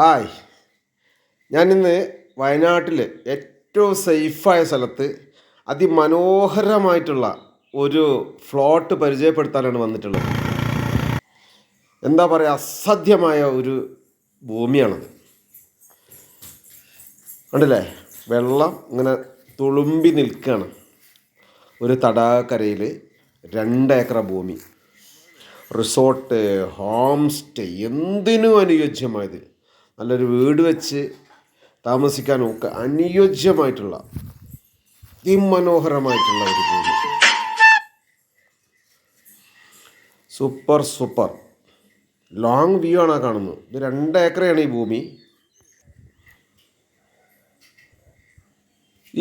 Hi, ഞാനിന്ന് വയനാട്ടിൽ ഏറ്റവും സേഫായ സ്ഥലത്ത് അതിമനോഹരമായിട്ടുള്ള ഒരു ഫ്ലോട്ട് പരിചയപ്പെടുത്താനാണ് വന്നിട്ടുള്ളത്. എന്താ പറയുക, അസാധ്യമായ ഒരു ഭൂമിയാണത്. കണ്ടില്ലേ, വെള്ളം ഇങ്ങനെ തുളുമ്പി നിൽക്കുകയാണ്. ഒരു തടാകക്കരയിൽ 2 ഏക്കർ ഭൂമി, റിസോർട്ട്, ഹോം സ്റ്റേ, എന്തിനും അനുയോജ്യമായത്. നല്ലൊരു വീട് വെച്ച് താമസിക്കാനും ഒക്കെ അനുയോജ്യമായിട്ടുള്ള അതിമനോഹരമായിട്ടുള്ള ഒരു ഭൂമി. സൂപ്പർ സൂപ്പർ ലോങ് വ്യൂ ആണ് കാണുന്നത്. ഇത് 2 ഏക്കറാണ് ഈ ഭൂമി.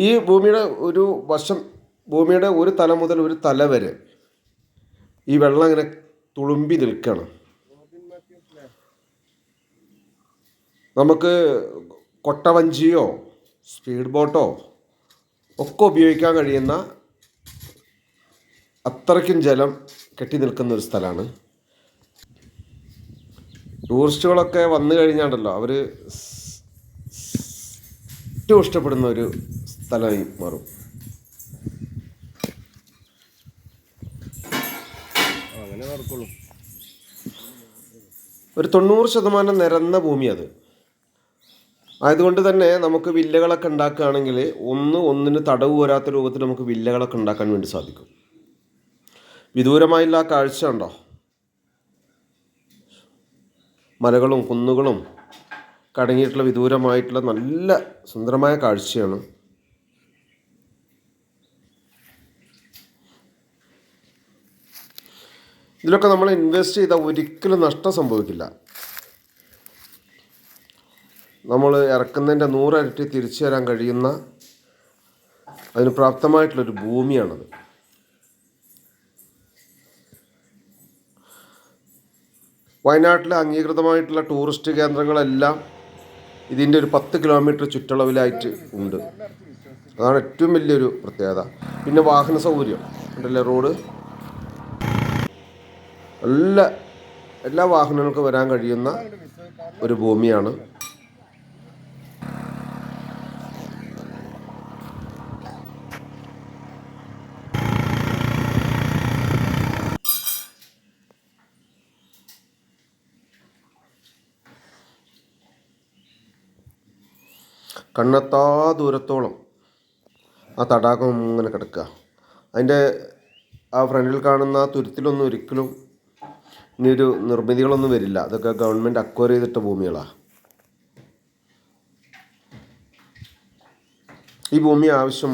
ഈ ഭൂമിയുടെ ഒരു വശം, ഭൂമിയുടെ ഒരു തല മുതൽ ഒരു തല വരെ ഈ വെള്ളം ഇങ്ങനെ തുളുമ്പി നിൽക്കുകയാണ്. നമുക്ക് കൊട്ടവഞ്ചിയോ സ്പീഡ് ബോട്ടോ ഒക്കെ ഉപയോഗിക്കാൻ കഴിയുന്ന അത്രയ്ക്കും ജലം കെട്ടി നിൽക്കുന്ന ഒരു സ്ഥലമാണ്. ടൂറിസ്റ്റുകളൊക്കെ വന്നു കഴിഞ്ഞാണ്ടല്ലോ അവർ ഏറ്റവും ഇഷ്ടപ്പെടുന്ന ഒരു സ്ഥലമായി മാറും. ഒരു 90% നിരന്ന ഭൂമി അത് ആയതുകൊണ്ട് തന്നെ നമുക്ക് വില്ലകളൊക്കെ ഉണ്ടാക്കുകയാണെങ്കിൽ ഒന്നിന് തടവ് പോരാത്ത രൂപത്തിൽ നമുക്ക് വില്ലകളൊക്കെ ഉണ്ടാക്കാൻ വേണ്ടി സാധിക്കും. വിദൂരമായുള്ള കാഴ്ച ഉണ്ടോ, മലകളും കുന്നുകളും കടങ്ങിയിട്ടുള്ള വിദൂരമായിട്ടുള്ള നല്ല സുന്ദരമായ കാഴ്ചയാണ്. ഇതിലൊക്കെ നമ്മൾ ഇൻവെസ്റ്റ് ചെയ്താൽ ഒരിക്കലും നഷ്ടം സംഭവിക്കില്ല. നമ്മൾ ഇറക്കുന്നതിൻ്റെ 100 ഇരട്ടി തിരിച്ചു തരാൻ കഴിയുന്ന അതിന് പ്രാപ്തമായിട്ടുള്ളൊരു ഭൂമിയാണത്. വയനാട്ടിലെ അംഗീകൃതമായിട്ടുള്ള ടൂറിസ്റ്റ് കേന്ദ്രങ്ങളെല്ലാം ഇതിൻ്റെ ഒരു 10 കിലോമീറ്റർ ചുറ്റളവിലായിട്ട് ഉണ്ട്. അതാണ് ഏറ്റവും വലിയൊരു പ്രത്യേകത. പിന്നെ വാഹന സൗകര്യം ഉണ്ടല്ലേ, റോഡ് എല്ലാ വാഹനങ്ങൾക്കും വരാൻ കഴിയുന്ന ഒരു ഭൂമിയാണ്. കണ്ണെത്താ ദൂരത്തോളം ആ തടാകം ഇങ്ങനെ കിടക്കുക. അതിൻ്റെ ആ ഫ്രണ്ടിൽ കാണുന്ന തുരുത്തിലൊന്നും ഒരിക്കലും ഇനിയൊരു നിർമ്മിതികളൊന്നും വരില്ല. അതൊക്കെ ഗവൺമെൻറ് അക്വയർ ചെയ്തിട്ട ഭൂമികളാണ്. ഈ ഭൂമി ആവശ്യം